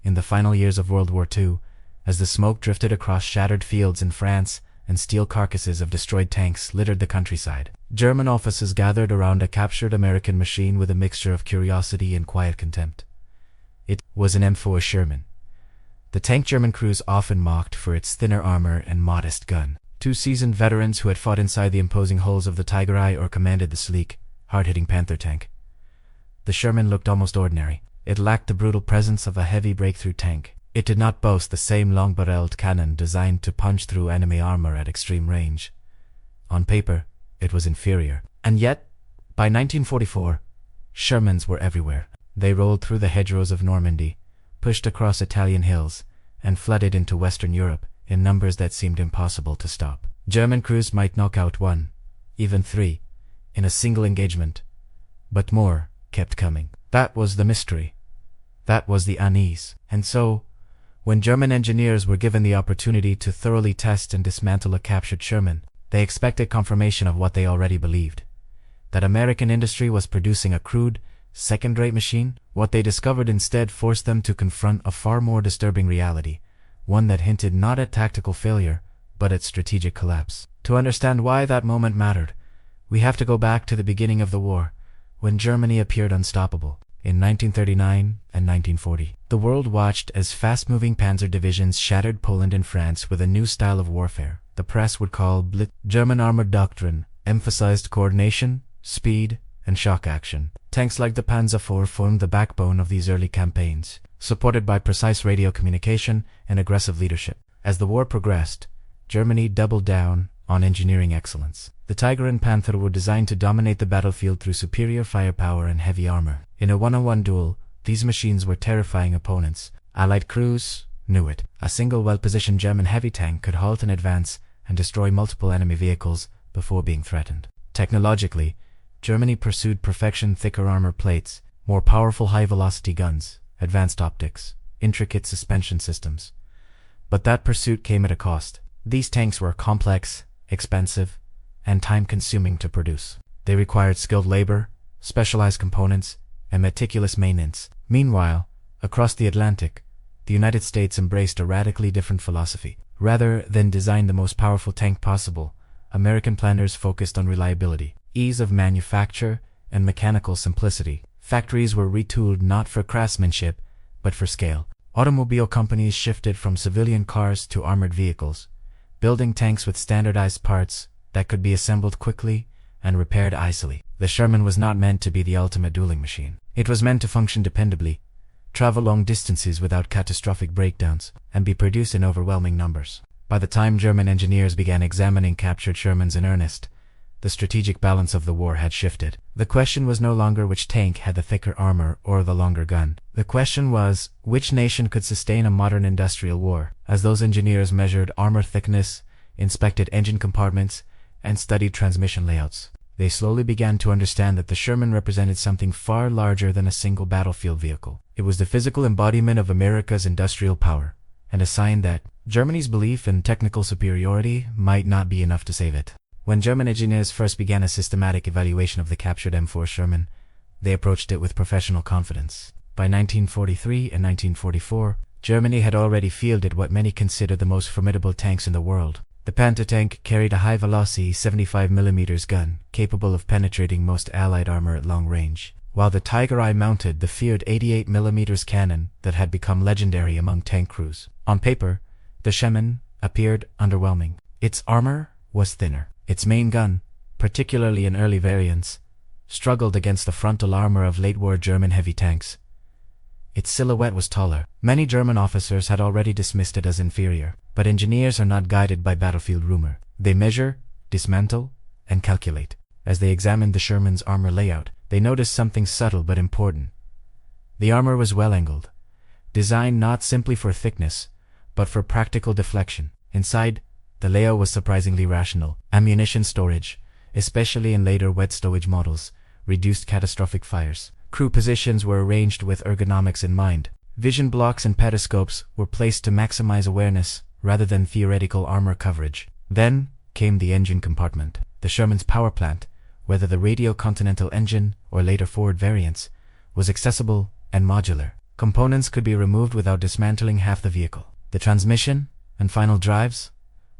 in the final years of World War II, as the smoke drifted across shattered fields in France and steel carcasses of destroyed tanks littered the countryside. German officers gathered around a captured American machine with a mixture of curiosity and quiet contempt. It was an M4 Sherman. The tank German crews often mocked for its thinner armor and modest gun. Two seasoned veterans who had fought inside the imposing hulls of the Tiger I or commanded the sleek, hard-hitting Panther tank. The Sherman looked almost ordinary. It lacked the brutal presence of a heavy breakthrough tank. It did not boast the same long-barreled cannon designed to punch through enemy armor at extreme range. On paper, it was inferior. And yet, by 1944, Shermans were everywhere. They rolled through the hedgerows of Normandy, pushed across Italian hills, and flooded into Western Europe in numbers that seemed impossible to stop. German crews might knock out one, even three, in a single engagement, but more kept coming. That was the mystery. That was the unease. And so, when German engineers were given the opportunity to thoroughly test and dismantle a captured Sherman, they expected confirmation of what they already believed. That American industry was producing a crude, second-rate machine. What they discovered instead forced them to confront a far more disturbing reality, one that hinted not at tactical failure, but at strategic collapse. To understand why that moment mattered, we have to go back to the beginning of the war, when Germany appeared unstoppable. In 1939 and 1940, the world watched as fast-moving panzer divisions shattered Poland and France with a new style of warfare the press would call Blitz. German armored doctrine emphasized coordination, speed, and shock action. Tanks like the Panzer IV formed the backbone of these early campaigns, supported by precise radio communication and aggressive leadership. As the war progressed, Germany doubled down on engineering excellence. The Tiger and Panther were designed to dominate the battlefield through superior firepower and heavy armor. In a one-on-one duel, these machines were terrifying opponents. Allied crews knew it. A single well-positioned German heavy tank could halt an advance and destroy multiple enemy vehicles before being threatened. Technologically, Germany pursued perfection: thicker armor plates, more powerful high-velocity guns, advanced optics, intricate suspension systems. But that pursuit came at a cost. These tanks were complex, expensive, and time-consuming to produce. They required skilled labor, specialized components, and meticulous maintenance. Meanwhile, across the Atlantic, the United States embraced a radically different philosophy. Rather than design the most powerful tank possible, American planners focused on reliability, ease of manufacture, and mechanical simplicity. Factories were retooled not for craftsmanship, but for scale. Automobile companies shifted from civilian cars to armored vehicles, building tanks with standardized parts that could be assembled quickly and repaired easily. The Sherman was not meant to be the ultimate dueling machine. It was meant to function dependably, travel long distances without catastrophic breakdowns, and be produced in overwhelming numbers. By the time German engineers began examining captured Shermans in earnest, the strategic balance of the war had shifted. The question was no longer which tank had the thicker armor or the longer gun. The question was, which nation could sustain a modern industrial war? As those engineers measured armor thickness, inspected engine compartments, and studied transmission layouts, they slowly began to understand that the Sherman represented something far larger than a single battlefield vehicle. It was the physical embodiment of America's industrial power, and a sign that Germany's belief in technical superiority might not be enough to save it. When German engineers first began a systematic evaluation of the captured M4 Sherman, they approached it with professional confidence. By 1943 and 1944, Germany had already fielded what many consider the most formidable tanks in the world. The Panther tank carried a high-velocity 75mm gun, capable of penetrating most Allied armor at long range, while the Tiger I mounted the feared 88mm cannon that had become legendary among tank crews. On paper, the Sherman appeared underwhelming. Its armor was thinner. Its main gun, particularly in early variants, struggled against the frontal armor of late-war German heavy tanks. Its silhouette was taller. Many German officers had already dismissed it as inferior, but engineers are not guided by battlefield rumor. They measure, dismantle, and calculate. As they examined the Sherman's armor layout, they noticed something subtle but important. The armor was well-angled, designed not simply for thickness, but for practical deflection. Inside, the layout was surprisingly rational. Ammunition storage, especially in later wet stowage models, reduced catastrophic fires. Crew positions were arranged with ergonomics in mind. Vision blocks and periscopes were placed to maximize awareness rather than theoretical armor coverage. Then came the engine compartment. The Sherman's power plant, whether the radial Continental engine or later Ford variants, was accessible and modular. Components could be removed without dismantling half the vehicle. The transmission and final drives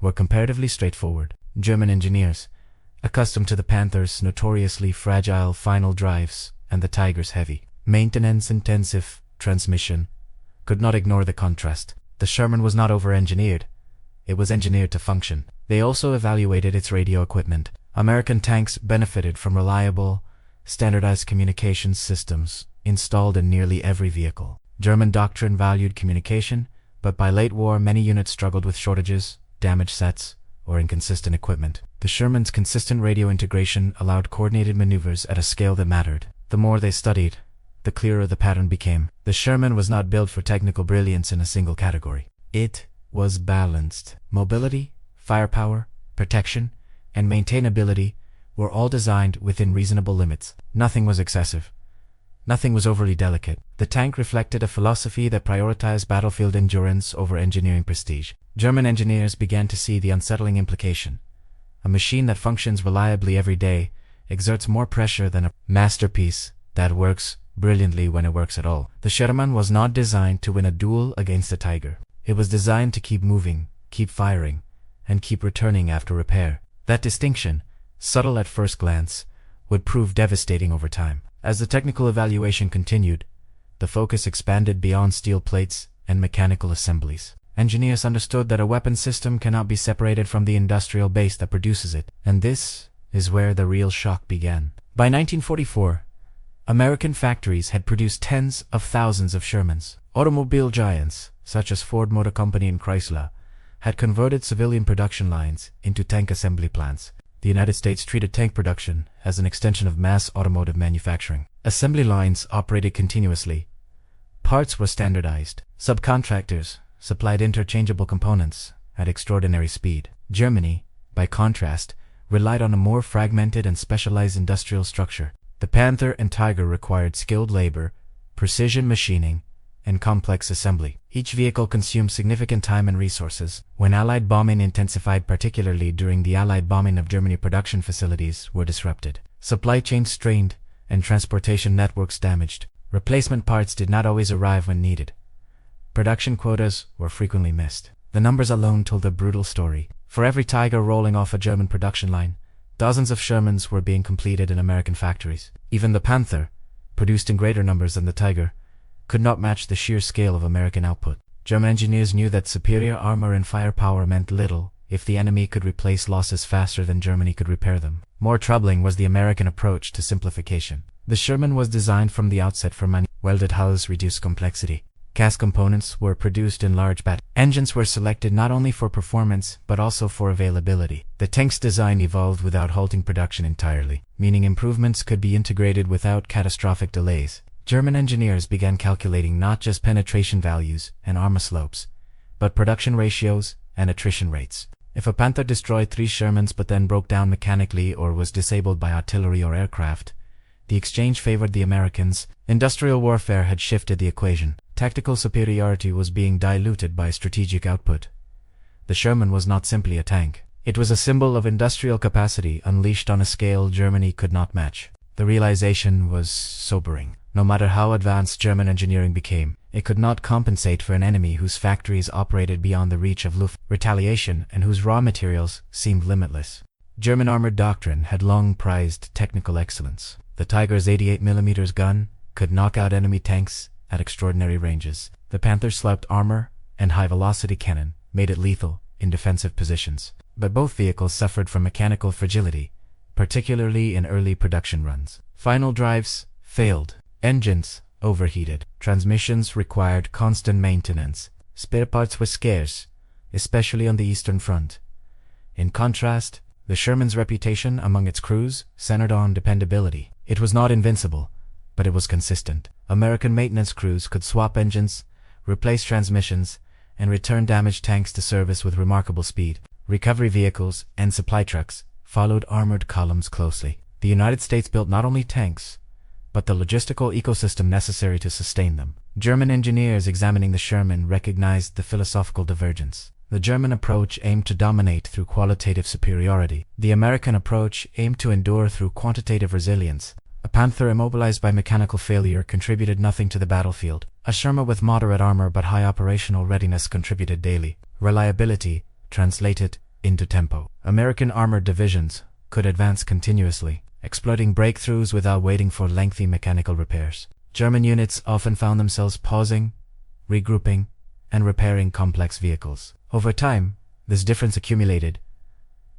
were comparatively straightforward. German engineers, accustomed to the Panther's notoriously fragile final drives and the Tiger's heavy, maintenance-intensive transmission, could not ignore the contrast. The Sherman was not over-engineered. It was engineered to function. They also evaluated its radio equipment. American tanks benefited from reliable, standardized communications systems installed in nearly every vehicle. German doctrine valued communication, but by late war many units struggled with shortages, damaged sets, or inconsistent equipment. The Sherman's consistent radio integration allowed coordinated maneuvers at a scale that mattered. The more they studied, the clearer the pattern became. The Sherman was not built for technical brilliance in a single category. It was balanced. Mobility, firepower, protection, and maintainability were all designed within reasonable limits. Nothing was excessive. Nothing was overly delicate. The tank reflected a philosophy that prioritized battlefield endurance over engineering prestige. German engineers began to see the unsettling implication. A machine that functions reliably every day exerts more pressure than a masterpiece that works brilliantly when it works at all. The Sherman was not designed to win a duel against the Tiger. It was designed to keep moving, keep firing, and keep returning after repair. That distinction, subtle at first glance, would prove devastating over time. As the technical evaluation continued, the focus expanded beyond steel plates and mechanical assemblies. Engineers understood that a weapon system cannot be separated from the industrial base that produces it, and this is where the real shock began. By 1944, American factories had produced tens of thousands of Shermans. Automobile giants, such as Ford Motor Company and Chrysler, had converted civilian production lines into tank assembly plants. The United States treated tank production as an extension of mass automotive manufacturing. Assembly lines operated continuously. Parts were standardized. Subcontractors supplied interchangeable components at extraordinary speed. Germany, by contrast, relied on a more fragmented and specialized industrial structure. The Panther and Tiger required skilled labor, precision machining, and complex assembly. Each vehicle consumed significant time and resources. When Allied bombing intensified, particularly during the Allied bombing of Germany, production facilities were disrupted. Supply chains strained and transportation networks damaged. Replacement parts did not always arrive when needed. Production quotas were frequently missed. The numbers alone told a brutal story. For every Tiger rolling off a German production line, dozens of Shermans were being completed in American factories. Even the Panther, produced in greater numbers than the Tiger, could not match the sheer scale of American output. German engineers knew that superior armor and firepower meant little if the enemy could replace losses faster than Germany could repair them. More troubling was the American approach to simplification. The Sherman was designed from the outset for welded hulls reduced complexity. Cast components were produced in large batches. Engines were selected not only for performance but also for availability. The tank's design evolved without halting production entirely, meaning improvements could be integrated without catastrophic delays. German engineers began calculating not just penetration values and armor slopes, but production ratios and attrition rates. If a Panther destroyed 3 Shermans but then broke down mechanically or was disabled by artillery or aircraft, the exchange favored the Americans. Industrial warfare had shifted the equation. Tactical superiority was being diluted by strategic output. The Sherman was not simply a tank. It was a symbol of industrial capacity unleashed on a scale Germany could not match. The realization was sobering. No matter how advanced German engineering became, it could not compensate for an enemy whose factories operated beyond the reach of retaliation and whose raw materials seemed limitless. German armored doctrine had long prized technical excellence. The Tiger's 88mm gun could knock out enemy tanks at extraordinary ranges. The Panther's sloped armor and high-velocity cannon made it lethal in defensive positions. But both vehicles suffered from mechanical fragility, particularly in early production runs. Final drives failed. Engines overheated. Transmissions required constant maintenance. Spare parts were scarce, especially on the Eastern Front. In contrast, the Sherman's reputation among its crews centered on dependability. It was not invincible, but it was consistent. American maintenance crews could swap engines, replace transmissions, and return damaged tanks to service with remarkable speed. Recovery vehicles and supply trucks followed armored columns closely. The United States built not only tanks, but the logistical ecosystem necessary to sustain them. German engineers examining the Sherman recognized the philosophical divergence. The German approach aimed to dominate through qualitative superiority. The American approach aimed to endure through quantitative resilience. A Panther immobilized by mechanical failure contributed nothing to the battlefield. A Sherman with moderate armor but high operational readiness contributed daily. Reliability translated into tempo. American armored divisions could advance continuously, exploiting breakthroughs without waiting for lengthy mechanical repairs. German units often found themselves pausing, regrouping, and repairing complex vehicles. Over time, this difference accumulated.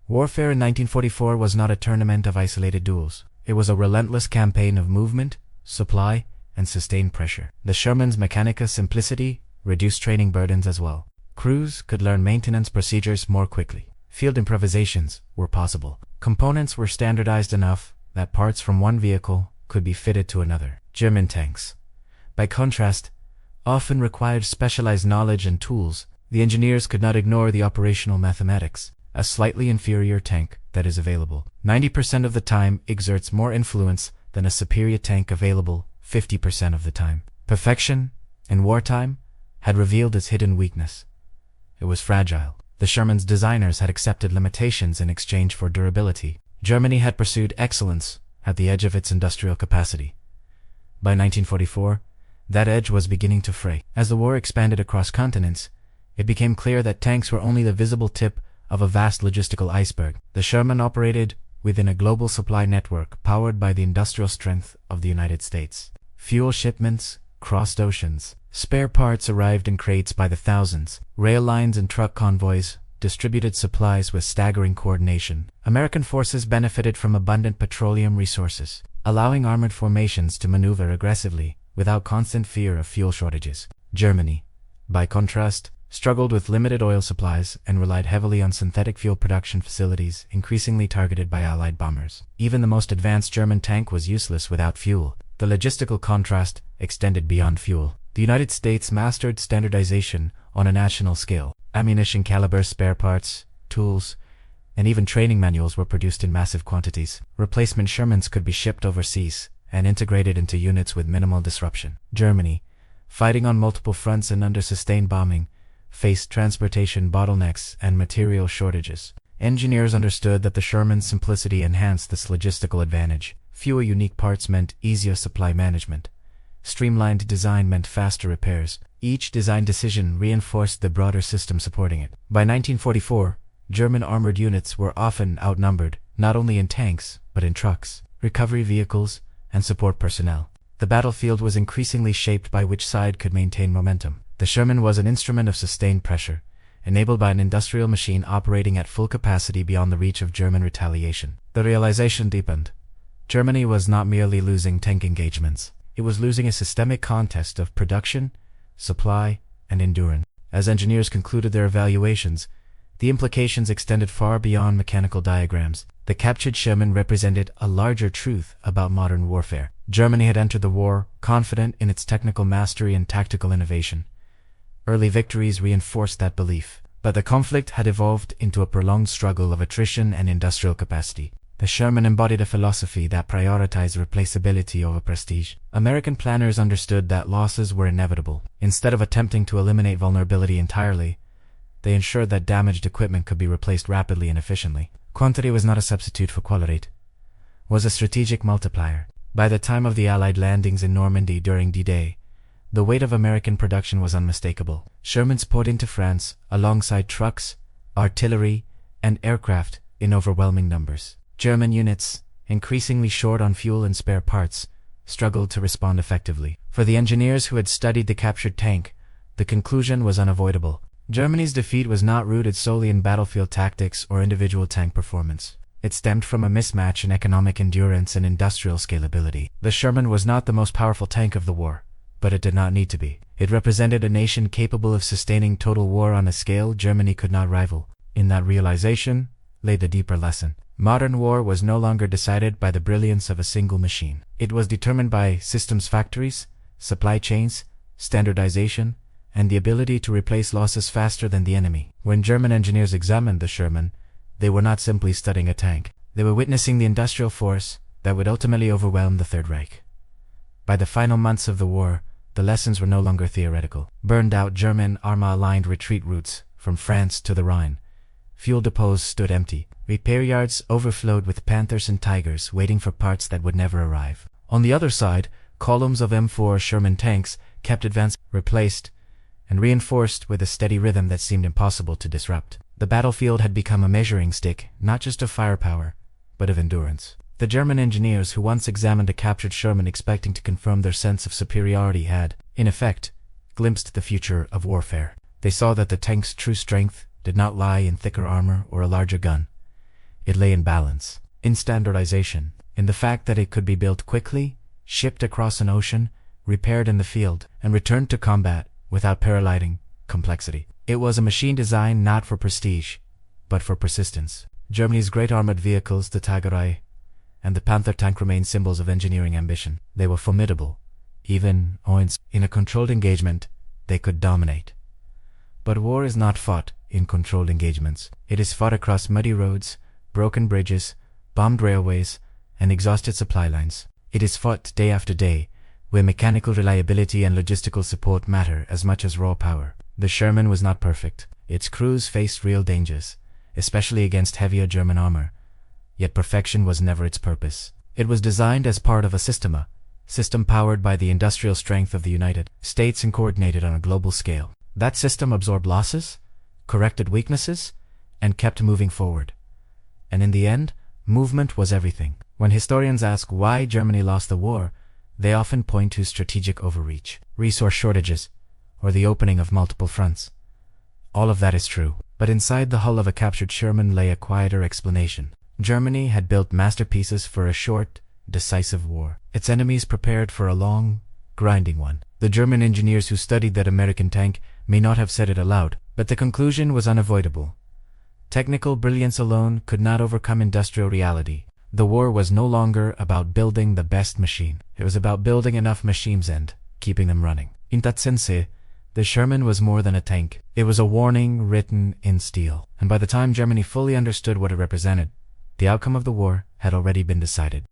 Warfare in 1944 was not a tournament of isolated duels. It was a relentless campaign of movement, supply, and sustained pressure. The Sherman's mechanica simplicity reduced training burdens as well. Crews could learn maintenance procedures more quickly. Field improvisations were possible. Components were standardized enough that parts from one vehicle could be fitted to another. German tanks, by contrast, often required specialized knowledge and tools. The engineers could not ignore the operational mathematics. A slightly inferior tank that is available 90% of the time exerts more influence than a superior tank available 50% of the time. Perfection, in wartime, had revealed its hidden weakness. It was fragile. The Sherman's designers had accepted limitations in exchange for durability. Germany had pursued excellence at the edge of its industrial capacity. By 1944, that edge was beginning to fray. As the war expanded across continents, it became clear that tanks were only the visible tip of a vast logistical iceberg. The Sherman operated within a global supply network powered by the industrial strength of the United States. Fuel shipments crossed oceans. Spare parts arrived in crates by the thousands. Rail lines and truck convoys distributed supplies with staggering coordination. American forces benefited from abundant petroleum resources, allowing armored formations to maneuver aggressively without constant fear of fuel shortages. Germany, by contrast, struggled with limited oil supplies and relied heavily on synthetic fuel production facilities increasingly targeted by Allied bombers. Even the most advanced German tank was useless without fuel. The logistical contrast extended beyond fuel. The United States mastered standardization on a national scale. Ammunition caliber, spare parts, tools, and even training manuals were produced in massive quantities. Replacement Shermans could be shipped overseas and integrated into units with minimal disruption. Germany, fighting on multiple fronts and under sustained bombing, faced transportation bottlenecks and material shortages. Engineers understood that the Sherman's simplicity enhanced this logistical advantage. Fewer unique parts meant easier supply management. Streamlined design meant faster repairs. Each design decision reinforced the broader system supporting it. By 1944, German armored units were often outnumbered, not only in tanks, but in trucks, recovery vehicles, and support personnel. The battlefield was increasingly shaped by which side could maintain momentum. The Sherman was an instrument of sustained pressure, enabled by an industrial machine operating at full capacity beyond the reach of German retaliation. The realization deepened. Germany was not merely losing tank engagements. It was losing a systemic contest of production, supply, and endurance. As engineers concluded their evaluations, the implications extended far beyond mechanical diagrams. The captured Sherman represented a larger truth about modern warfare. Germany had entered the war confident in its technical mastery and tactical innovation. Early victories reinforced that belief, but the conflict had evolved into a prolonged struggle of attrition and industrial capacity. The Sherman embodied a philosophy that prioritized replaceability over prestige. American planners understood that losses were inevitable. Instead of attempting to eliminate vulnerability entirely, they ensured that damaged equipment could be replaced rapidly and efficiently. Quantity was not a substitute for quality. It was a strategic multiplier. By the time of the Allied landings in Normandy during D-Day, the weight of American production was unmistakable. Shermans poured into France alongside trucks, artillery, and aircraft in overwhelming numbers. German units, increasingly short on fuel and spare parts, struggled to respond effectively. For the engineers who had studied the captured tank, the conclusion was unavoidable. Germany's defeat was not rooted solely in battlefield tactics or individual tank performance. It stemmed from a mismatch in economic endurance and industrial scalability. The Sherman was not the most powerful tank of the war, but it did not need to be. It represented a nation capable of sustaining total war on a scale Germany could not rival. In that realization lay the deeper lesson. Modern war was no longer decided by the brilliance of a single machine. It was determined by systems factories, supply chains, standardization, and the ability to replace losses faster than the enemy. When German engineers examined the Sherman, they were not simply studying a tank. They were witnessing the industrial force that would ultimately overwhelm the Third Reich. By the final months of the war, the lessons were no longer theoretical. Burned-out German armor-aligned retreat routes from France to the Rhine. Fuel depots stood empty. Repair yards overflowed with Panthers and Tigers waiting for parts that would never arrive. On the other side, columns of M4 Sherman tanks kept advancing, replaced, and reinforced with a steady rhythm that seemed impossible to disrupt. The battlefield had become a measuring stick, not just of firepower, but of endurance. The German engineers who once examined a captured Sherman expecting to confirm their sense of superiority had, in effect, glimpsed the future of warfare. They saw that the tank's true strength did not lie in thicker armor or a larger gun. It lay in balance, in standardization, in the fact that it could be built quickly, shipped across an ocean, repaired in the field, and returned to combat without paralyzing complexity. It was a machine designed not for prestige, but for persistence. Germany's great armored vehicles, the Tiger I and the Panther tank, remain symbols of engineering ambition. They were formidable. Even in a controlled engagement, they could dominate. But war is not fought in controlled engagements. It is fought across muddy roads, broken bridges, bombed railways, and exhausted supply lines. It is fought day after day, where mechanical reliability and logistical support matter as much as raw power. The Sherman was not perfect. Its crews faced real dangers, especially against heavier German armor. Yet perfection was never its purpose. It was designed as part of a system powered by the industrial strength of the United States and coordinated on a global scale. That system absorbed losses, corrected weaknesses, and kept moving forward. And in the end, movement was everything. When historians ask why Germany lost the war, they often point to strategic overreach, resource shortages, or the opening of multiple fronts. All of that is true, but inside the hull of a captured Sherman lay a quieter explanation. Germany had built masterpieces for a short, decisive war. Its enemies prepared for a long, grinding one. The German engineers who studied that American tank may not have said it aloud, but the conclusion was unavoidable. Technical brilliance alone could not overcome industrial reality. The war was no longer about building the best machine. It was about building enough machines and keeping them running. In that sense, the Sherman was more than a tank. It was a warning written in steel. And by the time Germany fully understood what it represented, the outcome of the war had already been decided.